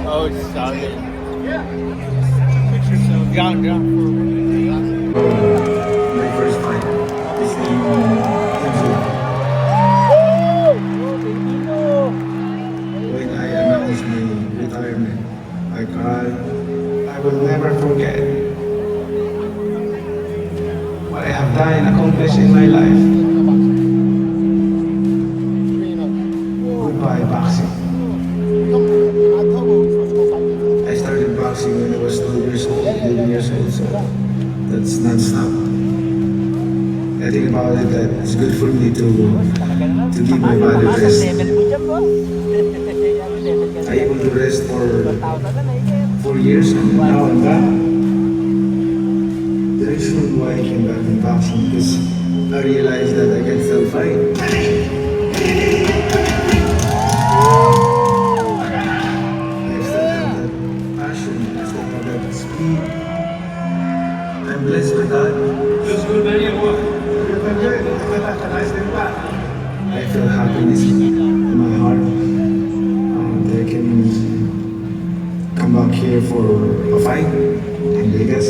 Oh, sorry. Picture so young. My first fight is in when I announced my retirement. I cried. I will never forget what I have done and accomplished in my life. Goodbye, boxing. I started boxing when I was 12 years old, 11 years old, so that's non-stop. I think about it that it's good for me to give my body rest. I able to rest for 4 years and now I'm back. The reason why I came back in boxing is I realized that I can still fight. I'm blessed by God. Feels good, Manny, or what? I'm good. I feel happiness in my heart. That I can come back here for a fight in Vegas.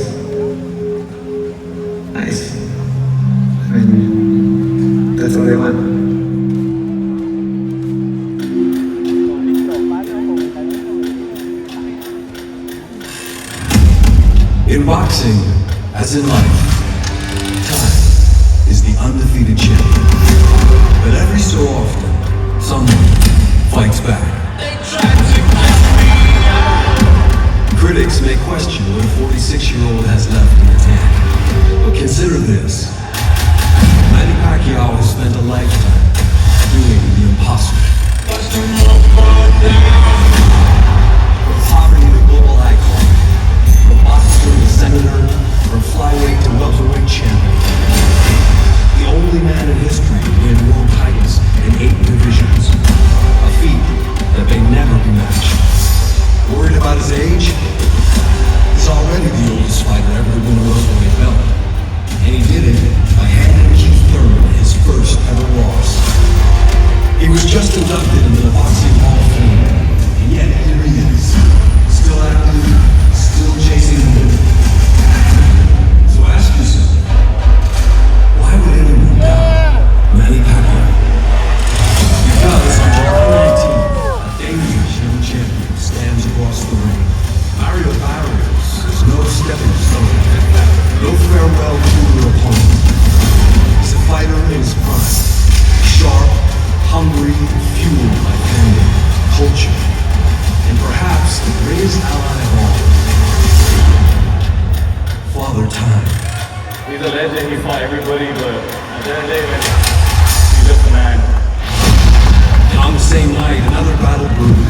Nice. And that's what I want. In boxing, as in life, time is the undefeated champion. But every so often, someone fights back. Critics may question what a 46-year-old has left in the tank. But consider this. Manny Pacquiao has spent a lifetime doing the impossible. From poverty to global icon, from boxer to senator, from flyweight to welterweight champion. The only man in history to win world titles in 8 divisions. A feat that may never be matched. Worried about his age? He's already the oldest fighter ever to win a welterweight belt. And he did it by handing Keith Thurman his first ever loss. He was just inducted into the Boxing Hall of Fame. And yet here he is. Still active, still chasing the win. So ask yourself, why would anyone doubt Manny Pacquiao? Because on July 19th, a dangerous young champion stands across the ring. Barrios is no stepping stone, no farewell to your opponent. He's a fighter in his prime, sharp, hungry, fueled by family, culture, and perhaps the greatest ally of all, Father Time. He's a legend. He fought everybody, but at the end of the day, man, he's just a man. And on the same night, another battle brewed.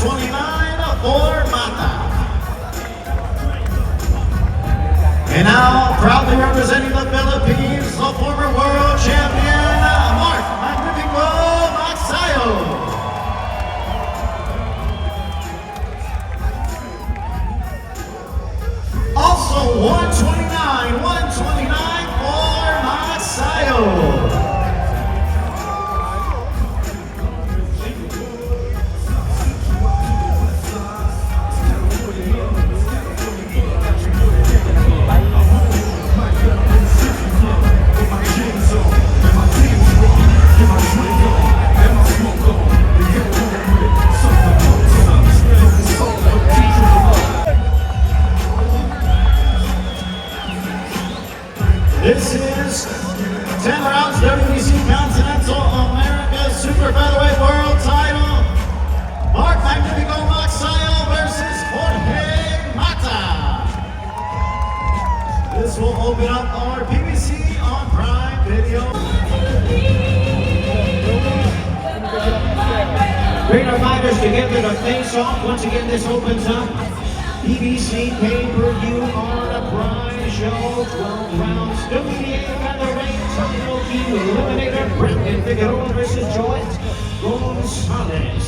129 for Mata. And now, proudly representing the Philippines, the former world champion, Mark Magnifico Maxayo. Also 129 for Maxayo. This is 10 rounds WBC Continental America Super Featherweight World Title. Mark Magnifico Maxayo versus Jorge Mata. This will open up our PBC on Prime Video. Bring our fighters together to face off. Once again, this opens up PBC pay-per-view on a Prime show. 12 rounds. WBA featherweight title eliminator Brandon Figueroa versus Joet Gonzalez.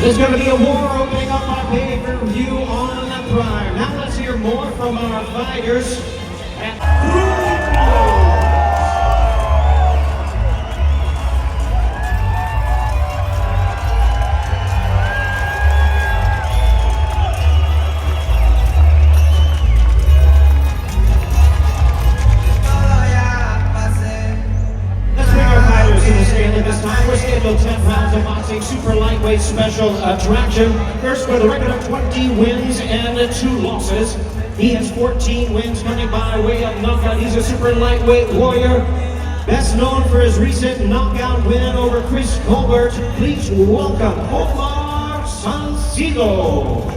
There's going to be a war opening up our pay-per-view on the Prime. Now let's hear more from our fighters. This time we're scheduled 10 rounds of boxing, super lightweight special attraction. First with a record of 20 wins and 2 losses. He has 14 wins coming by way of knockout. He's a super lightweight warrior. Best known for his recent knockout win over Chris Colbert. Please welcome Omar Salcido.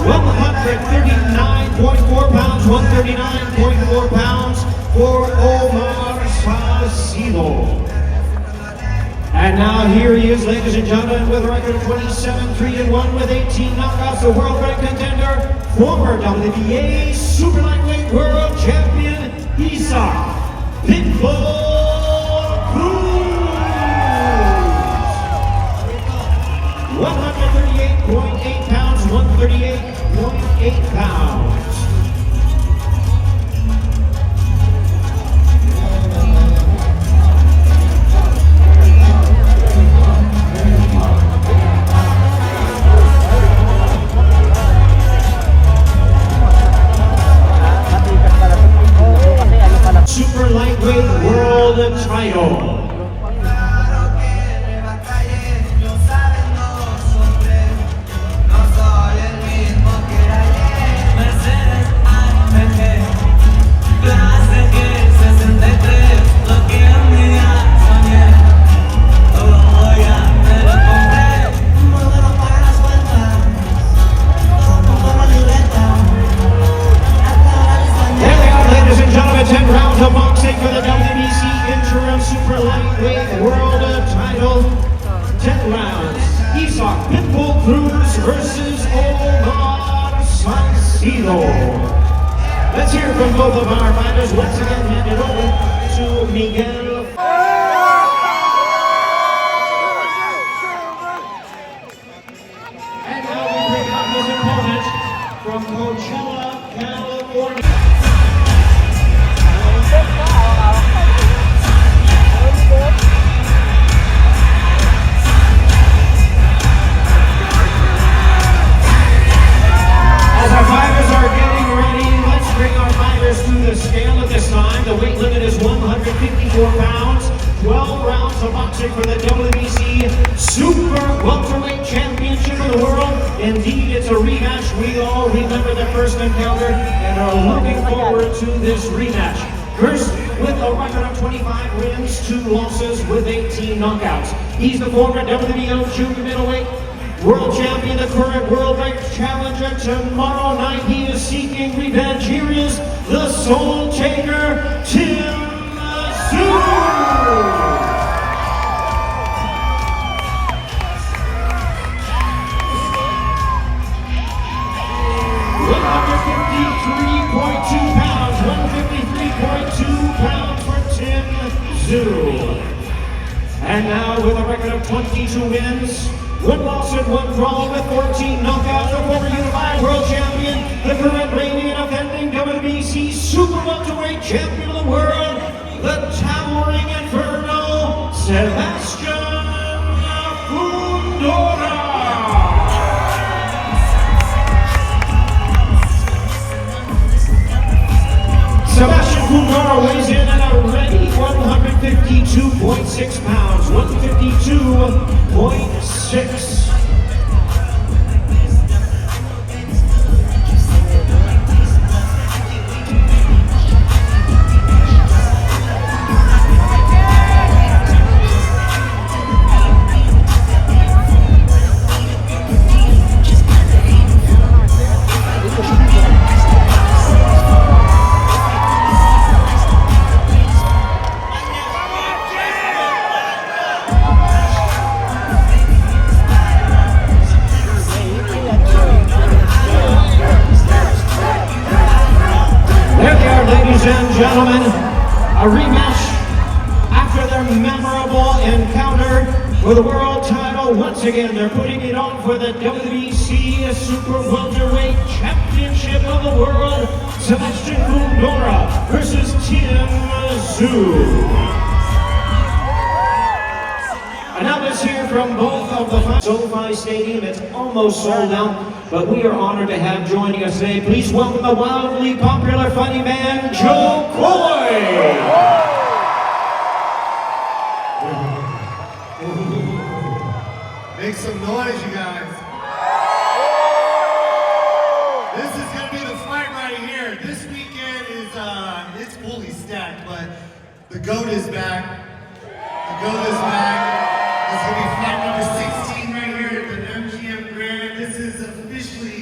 139.4 pounds, 139.4 pounds for Omar Salcido. And now here he is, ladies and gentlemen, with a record of 27-3-1 with 18 knockouts, the world rank contender, former WBA Super Lightweight World Champion, Isaac Pitbull Cruz. 138.8 pounds, 138.8 pounds. Super lightweight world title. Pitbull Cruz versus Omar Salcido. Let's hear from both of our fighters. Once again, hand it over to Miguel. And now we bring out his opponent from Coachella, California. The weight limit is 154 pounds, 12 rounds of boxing for the WBC Super Welterweight Championship of the World. Indeed, it's a rematch. We all remember the first encounter and are looking forward to this rematch. First, with a record of 25 wins, 2 losses with 18 knockouts. He's the former WBO junior middleweight world champion, the current world ranked challenger. Tomorrow night he is seeking revenge. Here is the Soul Taker, Tim Tszyu. £153.2 pounds for Tim Tszyu. And now with a record of 22 wins, 1 loss and 1 draw with 14 knockouts, the former unified world champion, the current reigning and defending WBC super welterweight champion of the world, the towering inferno, Sebastian Fundora. Sebastian Fundora weighs in at a ready 152.6 pounds, 152.6. Gentlemen, a rematch after their memorable encounter for the world title. Once again, they're putting it on for the WBC Super Welterweight Championship of the World. Sebastian Fundora versus Tim Tszyu. And now let's hear from both of the SoFi Stadium. It's almost sold out, but we are honored to have joining us today. Please welcome the wildly popular funny man, Joe Coy. Make some noise, you guys. This is going to be the fight right here. This weekend is, it's fully stacked, but the GOAT is back. The GOAT is back. It's going to be fight number 16 right here at the MGM Grand. This is officially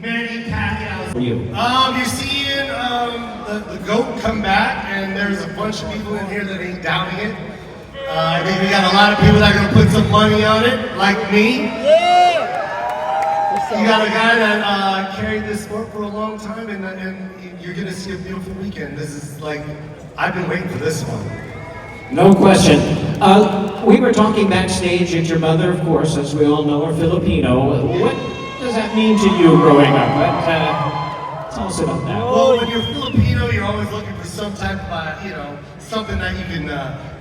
Manny Pacquiao. You're seeing the GOAT come back, and there's a bunch of people in here that ain't doubting it. I think we got a lot of people that are going to put some money on it, like me. You got a guy that carried this sport for a long time, and you're going to see a beautiful weekend. This is like, I've been waiting for this one. No question. We were talking backstage at your mother, of course, as we all know, are Filipino. What does that mean to you growing up? Tell us about that. Well, when you're Filipino, you're always looking for some type of, something that you can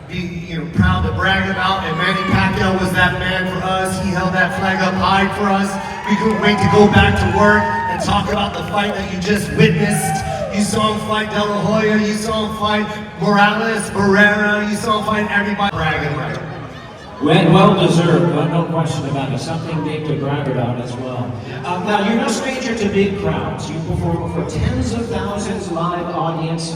be, proud to brag about. And Manny Pacquiao was that man for us. He held that flag up high for us. We couldn't wait to go back to work and talk about the fight that you just witnessed. You saw him fight De La Hoya, you saw him fight Morales, Barrera, you saw him fight everybody bragging about it. Well deserved, no question about it. Something big to brag about as well. Now, you're no stranger to big crowds. You perform for tens of thousands live audience.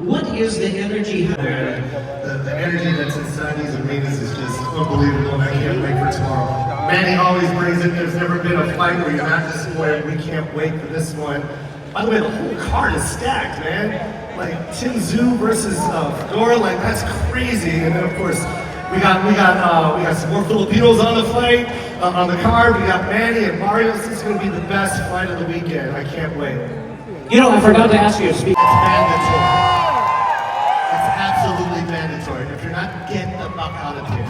What is the energy? The energy that's inside these arenas is just unbelievable, and I can't wait for tomorrow. Manny always brings it. There's never been a fight where you're not disappointed. We can't wait for this one. By the way, the whole card is stacked, man. Like Tim Tszyu versus Fundora, like that's crazy. And then of course, we got some more Filipinos on the fight, on the card. We got Manny and Barrios. This is going to be the best fight of the weekend. I can't wait. I forgot to ask you to speak. It's mandatory. It's absolutely mandatory. If you're not, get the fuck out of here.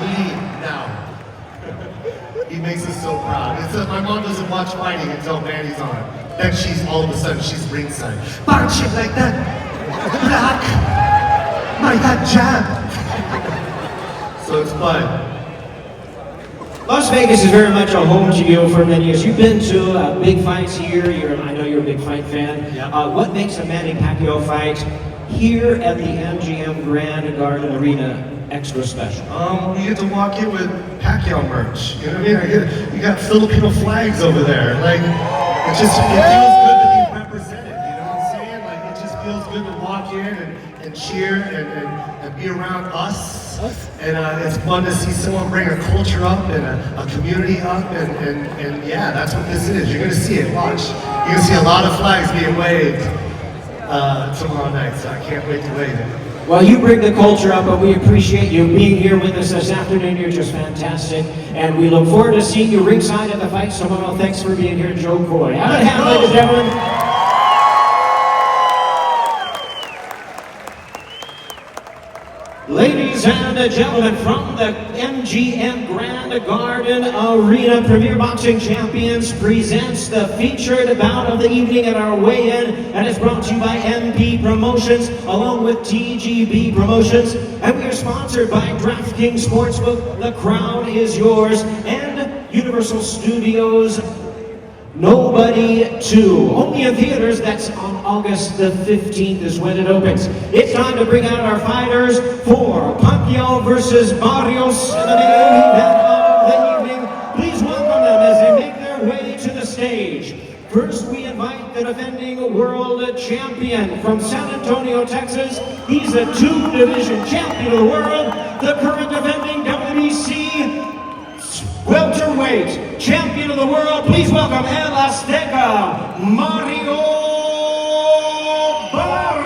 Leave now. He makes us so proud. My mom doesn't watch fighting until Manny's on. Then all of a sudden she's ringside. Punch him like that. Block. My God, jab. So it's fun. Las Vegas is very much a home to you for many years. You've been to big fights here. I know you're a big fight fan. Yeah. What makes a Manny Pacquiao fight here at the MGM Grand Garden Arena extra special? You get to walk in with Pacquiao merch. You know what I mean? You got Filipino flags over there. Like, it feels good to be represented. You know what I'm saying? Like, it just feels good cheer and be around us. And it's fun to see someone bring a culture up and a community up, and yeah, that's what this is. You're gonna see it, watch. You're gonna see a lot of flags being waved tomorrow night, so I can't wait to wave it. Well, you bring the culture up, but we appreciate you being here with us this afternoon. You're just fantastic. And we look forward to seeing you ringside at the fight tomorrow. Thanks for being here, Joe Coy. Have a hand, ladies and gentlemen. Ladies and gentlemen, from the MGM Grand Garden Arena, Premier Boxing Champions presents the featured bout of the evening at our weigh-in, and it's brought to you by MP Promotions along with TGB Promotions, and we are sponsored by DraftKings Sportsbook, The Crown is Yours, and Universal Studios Nobody 2. Only in theaters. That's on August the 15th is when it opens. It's time to bring out our fighters for Pacquiao versus Barrios in the main event of the evening. Please welcome them as they make their way to the stage. First, we invite the defending world champion from San Antonio, Texas. He's a 2-division champion of the world, the current defending WBC welterweight champion of the world. Please welcome El Azteca, Mario Barrios.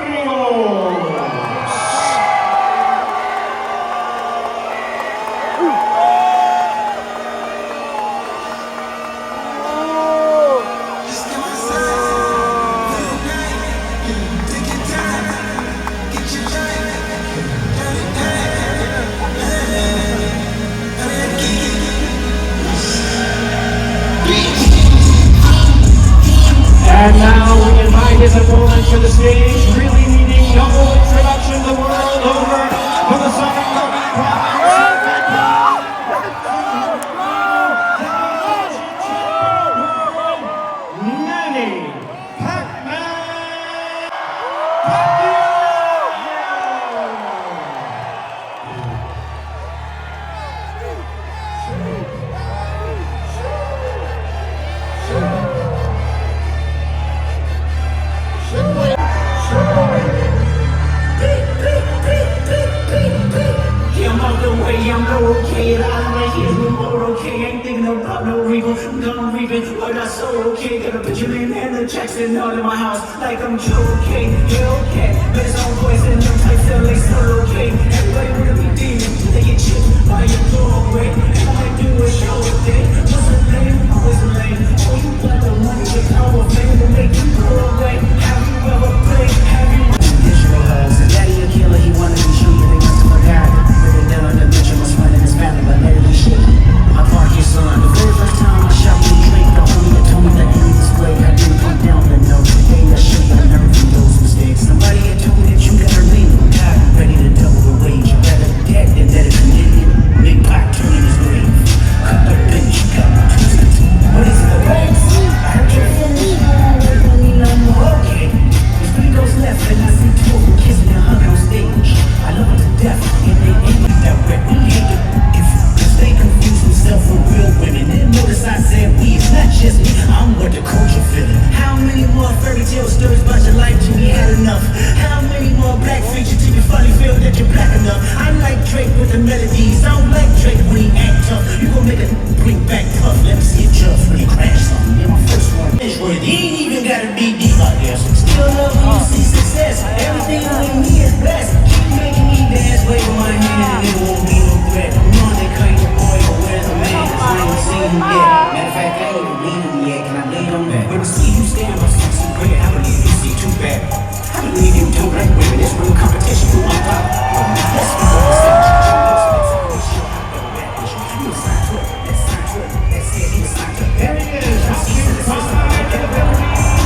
And now we invite his opponent to the stage, really needing no introduction the world over for the second Manny Pacquiao. I'm okay, I'm right here, we're okay, ain't thinking about no regal, I'm done reaping, but that's so okay, got a Benjamin and a Jackson all in my house, like I'm Joe okay, Hellcat, but it's all boys in them types of like so okay, everybody wanna be demon, they get chipped by your doorway, and all I do is show a day, what's a name, always a lane, oh you got the money, the power, fame, will make you go away, have you ever played, have you digital hugs, and daddy a killer, he wanted to shoot you, they must have forgot, really never the bitch was running his family, but later he shit. I parked your son. The very first time I shot you, drink the homie that told me that he was displayed. I didn't put down the note. Hey, that shit got nerve from those mistakes. Somebody had told me that you got her lean. God, ready to double the wage. You better dead than that if you need it. Big Pac turning his grave. Cut the bench, you got me twisted. What is it, the legs? I heard your feelings. Okay. There's 3 goes left and I see 2 of them kissing and hugging on stage. I love them to death. And they ain't that wet. We hate them. They confuse themselves for real women. Didn't notice I said we, it's not just me. I'm what the culture feeling. How many more fairy tale stories about your life till we had enough? How many more black features till you finally feel that you're black enough? I like Drake with the melodies. I don't like Drake when he act tough. You gon' make a bring back tough. Let me see it just when he crash something. Yeah, my first one is worth. You ain't even gotta be deep out there. Still love when you see success. Everything with me is blessed. Keep making me dance, waving my hand, and it won't be no threat. I'm on that kind of boy, but where's the man? I ain't seen him yet. Matter of fact, I ain't even meet him yet. Can I lean on that? When I see you stand by sexy great, I believe you see too bad. I believe you don't like women. It's real competition. You want pop? Let's go. There he is, boxing fight in the Philippines,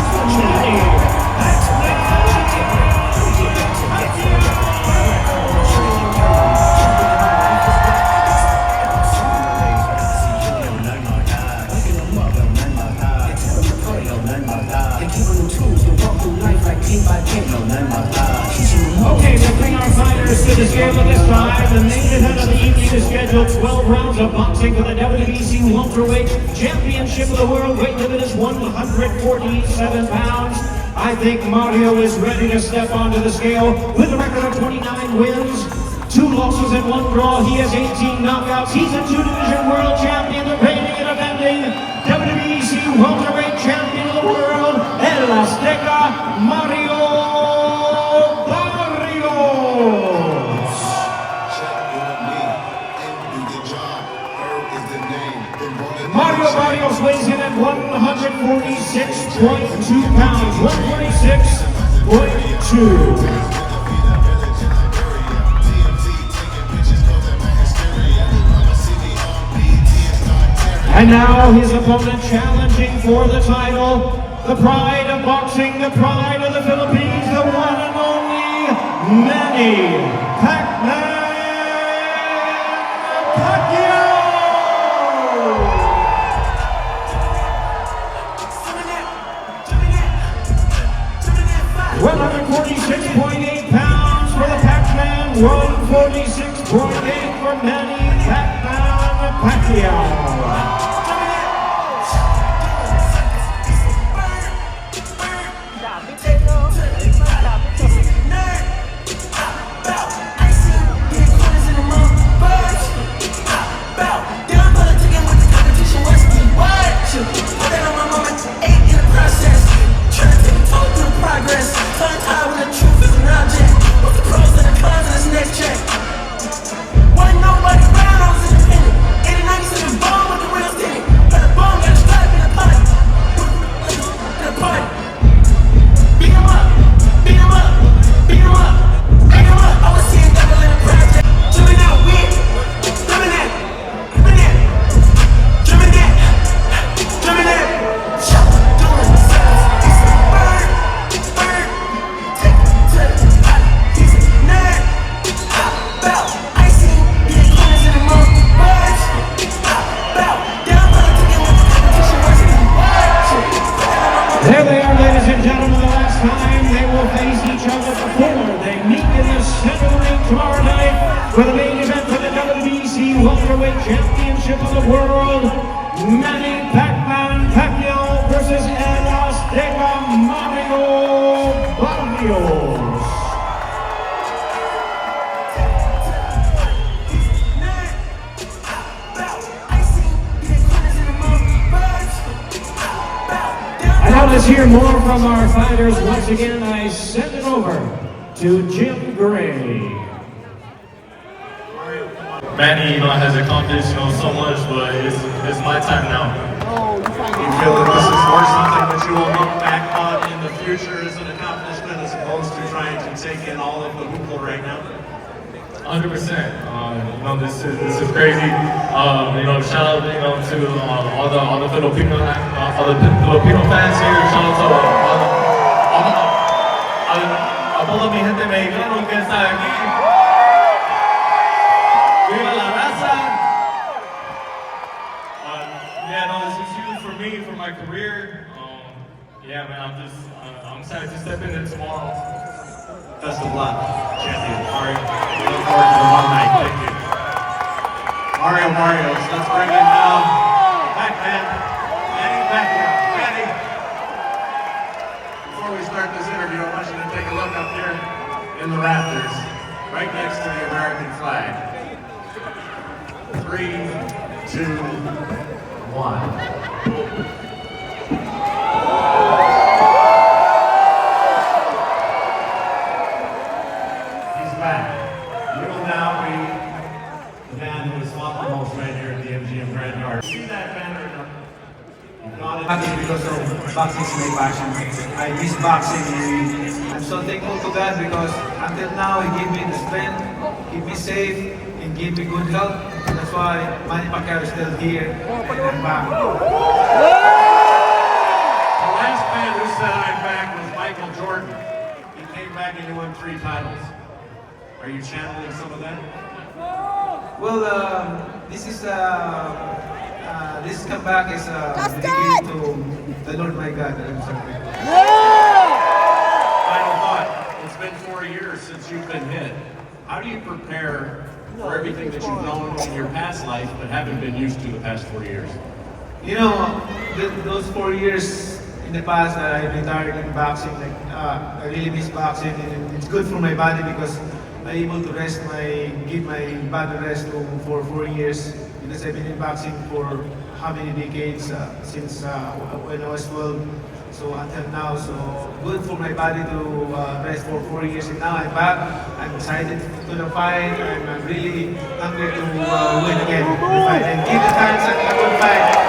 Okay, we'll bring our fighters to the scale at this time. The main event of the evening is scheduled 12 rounds of boxing for the WBC welterweight championship of the world. Weight limit is 147 pounds. I think Mario is ready to step onto the scale with a record of 29 wins, 2 losses and 1 draw. He has 18 knockouts. He's a 2-division world champion, the reigning and defending WBC welterweight champion of the world, El Azteca, Mario Barrios. Mario Barrios weighs in at 146.2 pounds, 146.2. And now his opponent challenging for the title, the pride of boxing, the pride of the Philippines, the one and only Manny Pacquiao! 146.8 pounds for the Pac-Man, 146.8 for Manny Pacquiao. There they are, ladies and gentlemen, the last time they will face each other before they meet in the center of the ring tomorrow night for the main event for the WBC Welterweight Championship of the World. Manny Pacquiao versus El Azteca Mario Barrios. Now let's hear more from our fighters. Once again, I send it over to Jim Gray. Manny, has accomplished, so much, but it's my time now. You feel that this is more something that you will look back on in the future as an accomplishment as opposed to trying to take in all of the hoopla right now? 100%. This is crazy. Shout out, to all the Filipino fans here. Shout out to a toda mi gente mexicana que está aquí. Viva la raza. This is huge for me, for my career. Man, I'm excited to step in it tomorrow. Best of luck, champion Mario. We look forward to the long night. Thank you. Mario Barrios, let's bring in now Pac-Man, Manny Pacquiao. Manny, before we start this interview, I want you to take a look up here in the rafters, right next to the American flag. 3, 2, 1. Happy because of boxing is my passion. I miss boxing and I'm so thankful to God because until now He gave me the strength, keep me safe, and give me good health. That's why Manny Pacquiao is still here and I'm back. The last man who said I'm back was Michael Jordan. He came back and he won 3 titles. Are you channeling some of that? Well, this comeback is dedicated to the Lord my God. Final thought. It's been 4 years since you've been hit. How do you prepare for everything that you've known in your past life but haven't been used to the past 4 years? Those 4 years in the past that I retired in boxing. Like I really miss boxing, and it's good for my body because I'm able to give my body rest for 4 years because I've been in boxing for how many decades since when I was 12. So until now, so good for my body to rest for 4 years, and now I'm back. I'm excited to the fight, and I'm really hungry to win again the fight and give the fans a good fight.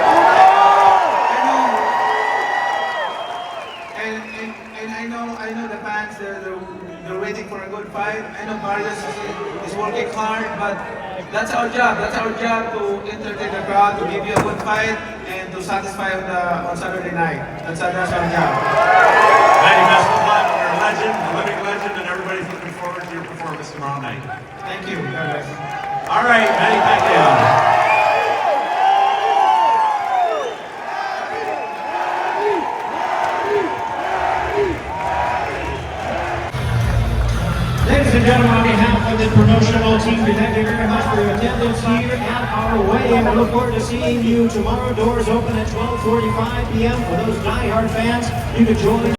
I know the fans they're waiting for a good fight. I know Barrios is working hard, but that's our job. That's our job to entertain the crowd, to give you a good fight, and to satisfy on Saturday night. That's our job. Manny, best of luck. You're a legend, a living legend, and everybody's looking forward to your performance tomorrow night. Thank you. God bless. All right, Manny Pacquiao. Ladies and gentlemen, on behalf of the promotional team, we thank you very much for your attendance here at our weigh-in. We look forward to seeing you tomorrow. Doors open at 12:45 p.m. For those die-hard fans, you can join